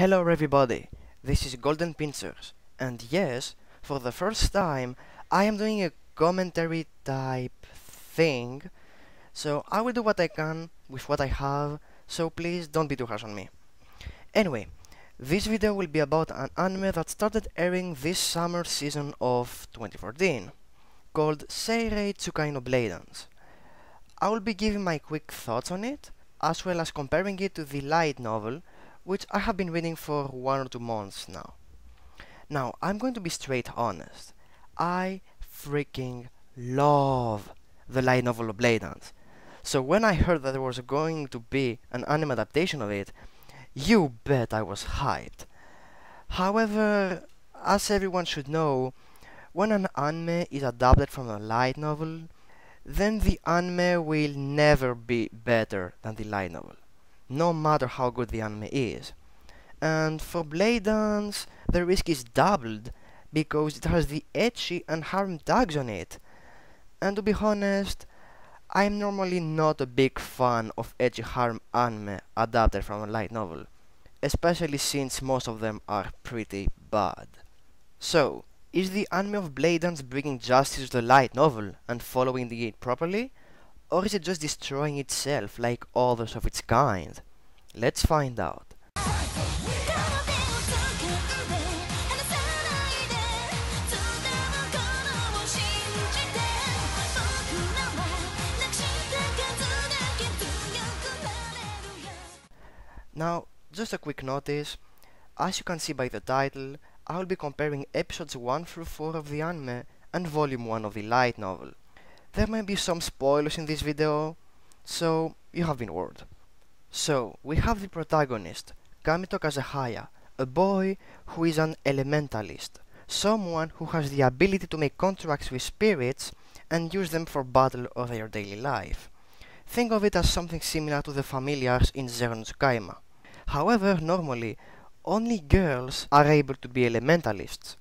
Hello everybody, this is Golden Pincers, and yes, for the first time, I am doing a commentary type thing, so I will do what I can with what I have, so please don't be too harsh on me. Anyway, this video will be about an anime that started airing this summer season of 2014, called Seirei Tsukai no Blade Dance. I will be giving my quick thoughts on it, as well as comparing it to the light novel, which I have been reading for 1 or 2 months now. Now, I'm going to be straight honest. I freaking love the light novel of Blade Dance. So when I heard that there was going to be an anime adaptation of it, you bet I was hyped. However, as everyone should know, when an anime is adapted from a light novel, then the anime will never be better than the light novel, no matter how good the anime is. And for Blade Dance, the risk is doubled because it has the ecchi and harem tags on it. And to be honest, I'm normally not a big fan of ecchi harem anime adapted from a light novel, especially since most of them are pretty bad. So, is the anime of Blade Dance bringing justice to the light novel and following it properly? Or is it just destroying itself like others of its kind? Let's find out. Now, just a quick notice, as you can see by the title, I will be comparing episodes 1 through 4 of the anime and volume 1 of the light novel. There may be some spoilers in this video, so you have been warned. So, we have the protagonist, Kamito Kazehaya, a boy who is an elementalist, someone who has the ability to make contracts with spirits and use them for battle or their daily life. Think of it as something similar to the familiars in Seirei Tsukai. However, normally, only girls are able to be elementalists.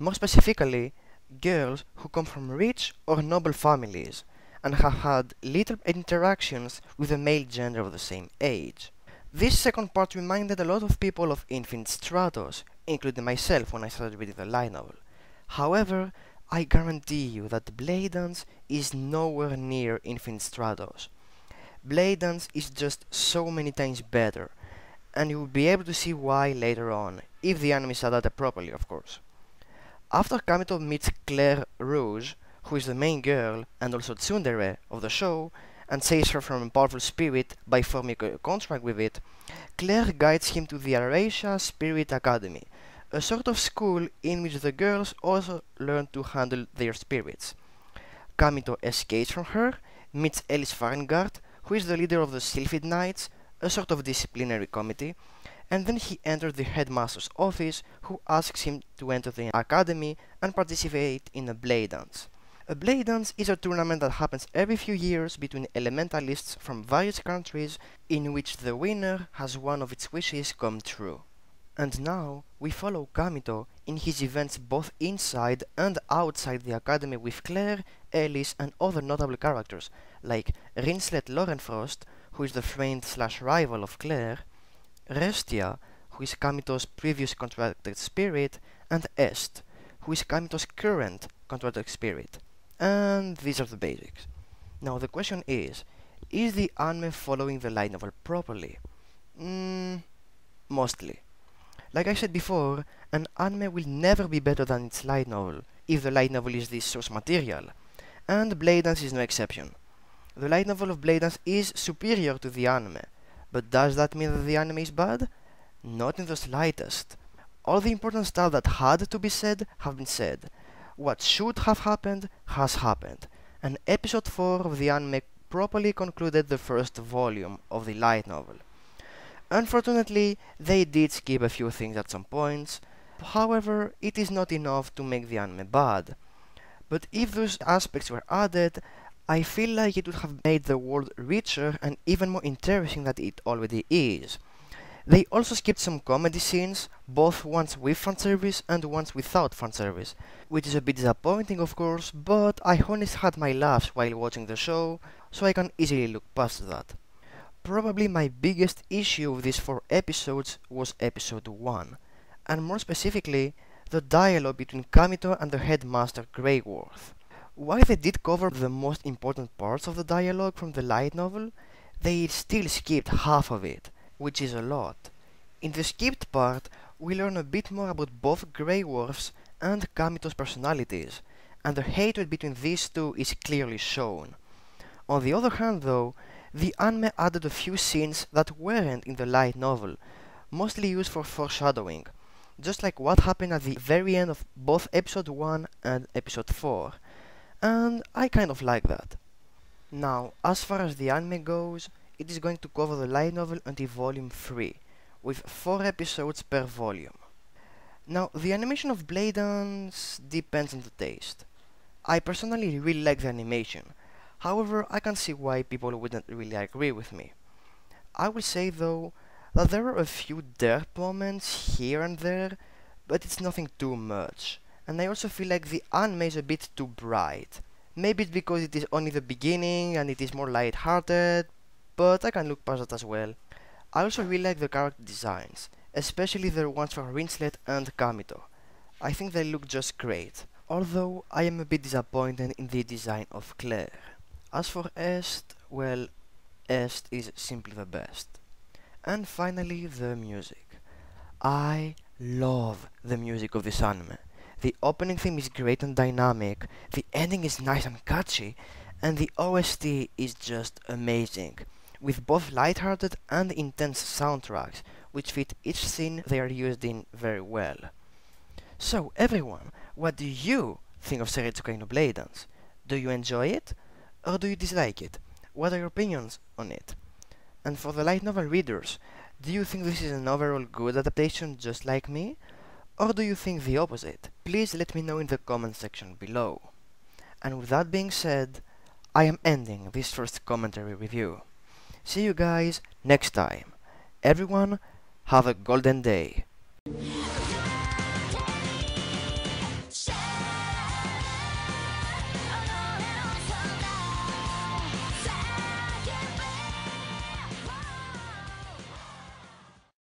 More specifically, girls who come from rich or noble families and have had little interactions with the male gender of the same age. This second part reminded a lot of people of Infinite Stratos, including myself when I started reading the light novel. However, I guarantee you that Blade Dance is nowhere near Infinite Stratos. Blade Dance is just so many times better, and you will be able to see why later on, if the anime is adapted properly, of course. After Kamito meets Claire Rouge, who is the main girl and also tsundere of the show, and saves her from a powerful spirit by forming a contract with it, Claire guides him to the Araisha Spirit Academy, a sort of school in which the girls also learn to handle their spirits. Kamito escapes from her, meets Ellis Farengard, who is the leader of the Sylphid Knights, a sort of disciplinary committee, and then he enters the headmaster's office, who asks him to enter the academy and participate in a Blade Dance. A Blade Dance is a tournament that happens every few years between elementalists from various countries, in which the winner has one of its wishes come true. And now, we follow Kamito in his events both inside and outside the academy with Claire, Ellis and other notable characters, like Rinslet Lorenfrost, who is the friend/rival of Claire, Restia, who is Kamito's previous contracted spirit, and Est, who is Kamito's current contracted spirit. And these are the basics. Now the question is the anime following the light novel properly? Mostly. Like I said before, an anime will never be better than its light novel, if the light novel is the source material, and Blade Dance is no exception. The light novel of Blade Dance is superior to the anime, but does that mean that the anime is bad? Not in the slightest. All the important stuff that had to be said have been said. What should have happened has happened, and episode 4 of the anime properly concluded the first volume of the light novel. Unfortunately, they did skip a few things at some points, however, it is not enough to make the anime bad. But if those aspects were added, I feel like it would have made the world richer and even more interesting than it already is. They also skipped some comedy scenes, both ones with fanservice and ones without fanservice, which is a bit disappointing of course, but I honestly had my laughs while watching the show, so I can easily look past that. Probably my biggest issue with these 4 episodes was episode 1, and more specifically, the dialogue between Kamito and the headmaster Greyworth. While they did cover the most important parts of the dialogue from the light novel, they still skipped half of it, which is a lot. In the skipped part, we learn a bit more about both Greyworth's and Kamito's personalities, and the hatred between these two is clearly shown. On the other hand though, the anime added a few scenes that weren't in the light novel, mostly used for foreshadowing, just like what happened at the very end of both episode 1 and episode 4, and I kind of like that. Now, as far as the anime goes, it is going to cover the light novel until volume 3, with 4 episodes per volume. Now, the animation of Blade Dance depends on the taste. I personally really like the animation, however, I can see why people wouldn't really agree with me. I will say though, that there are a few dirt moments here and there, but it's nothing too much, and I also feel like the anime is a bit too bright. Maybe it's because it is only the beginning and it is more light-hearted, but I can look past that as well. I also really like the character designs, especially the ones for Rinslet and Kamito. I think they look just great, although I am a bit disappointed in the design of Claire. As for Est, well, Est is simply the best. And finally, the music. I love the music of this anime. The opening theme is great and dynamic, the ending is nice and catchy, and the OST is just amazing, with both lighthearted and intense soundtracks, which fit each scene they are used in very well. So everyone, what do you think of Seirei Tsukai no Blade Dance? Do you enjoy it? Or do you dislike it? What are your opinions on it? And for the light novel readers, do you think this is an overall good adaptation just like me? Or do you think the opposite? Please let me know in the comment section below. And with that being said, I am ending this first commentary review. See you guys next time. Everyone, have a golden day.